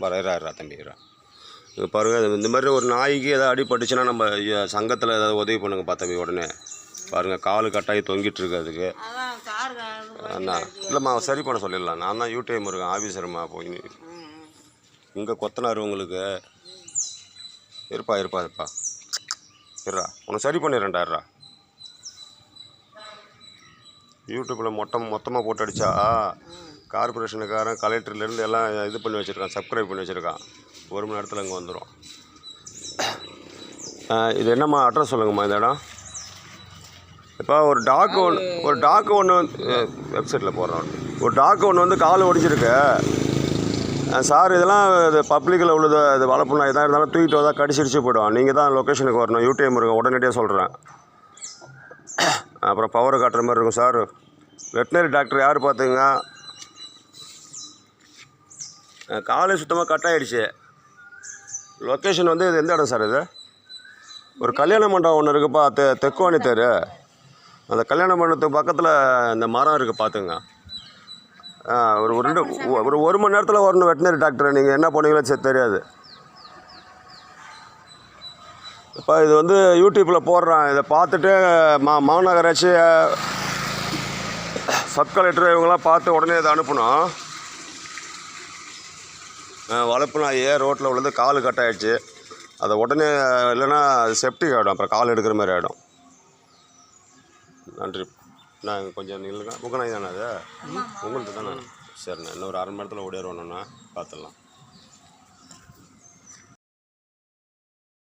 வரையறா தம்பிக்கிறா இது பாருங்கள். இந்த மாதிரி ஒரு நாய்க்கு எதாவது அடிபட்டுச்சுன்னா நம்ம சங்கத்தில் ஏதாவது உதவி பண்ணுங்கப்பா தம்பி. உடனே பாருங்கள் காலு கட்டாயி தொங்கிட்டு அதுக்கு. அண்ணா இல்லைம்மா சரி பண்ண சொல்லிடலாம். நான் தான் யூடிஎம் இருக்கேன் ஆஃபீஸருமா. போய் இங்கே கொத்தனார் உங்களுக்கு இருப்பா இருறா உனக்கு சரி பண்ணிடுறேன்டாடுறா. யூடியூப்பில் மொத்தமாக போட்டு அடித்தா கார்பரேஷனுக்காரன் கலெக்டர்லேருந்து எல்லாம் இது பண்ணி வச்சுருக்கான், சப்ஸ்கிரைப் பண்ணி வச்சுருக்கான். 1 மணி நேரத்தில் அங்கே வந்துடும். இது என்னம்மா அட்ரஸ் சொல்லுங்கம்மா இந்த இடம். இப்போ ஒரு டாக்கு ஒன்று வந்து வெப்சைட்டில் போடுறோம். ஒரு டாக்கு ஒன்று வந்து கால் ஒடிச்சிருக்கு சார். இதெல்லாம் இது பப்ளிக்கில் உள்ளது. இது வளர்ப்புனா எதாக இருந்தாலும் தூக்கிட்டு வந்தால் கடிச்சிடிச்சு போய்டும். நீங்கள் தான் லொக்கேஷனுக்கு வரணும். யூடிஎம் இருக்க உடனடியாக சொல்கிறேன். அப்புறம் பவரை காட்டுற மாதிரி இருக்கும் சார். வெட்டினரி டாக்டர் யார் பார்த்துங்க. காலை சுத்தமாக கட் ஆகிடுச்சு. லொக்கேஷன் வந்து இது எந்த இடம் சார்? இது ஒரு கல்யாண மண்டபம் ஒன்று இருக்குப்பா, தெக்குவாணி தெரு. அந்த கல்யாண மண்டபத்துக்கு பக்கத்தில் இந்த மரம் இருக்குது பார்த்துங்க. ஒரு 1 மணி நேரத்தில் வரணும் வெட்டினரி டாக்டர். நீங்கள் என்ன பண்ணுவீங்களோ சரி தெரியாது. இப்போ இது வந்து யூடியூப்பில் போடுறேன். இதை பார்த்துட்டு மாநகராட்சி சப் கலெக்டர் இவங்கெல்லாம் பார்த்து உடனே இதை அனுப்பணும். வளர்ப்பு நாயே ரோட்டில் உள்ளது காலு கட் ஆகிடுச்சு. அதை உடனே இல்லைன்னா செப்டிக் ஆகிடும். அப்புறம் கால் எடுக்கிற மாதிரி ஆகிடும். நன்றி. நான் கொஞ்சம் நில்லுங்க. உங்கள் நாய் தானே அது? உங்கள்கிட்ட தானே? சரிண்ணா இன்னொரு 1/2 மணி நேரத்தில் ஓடிடுவோண்ணா பார்த்துடலாம்.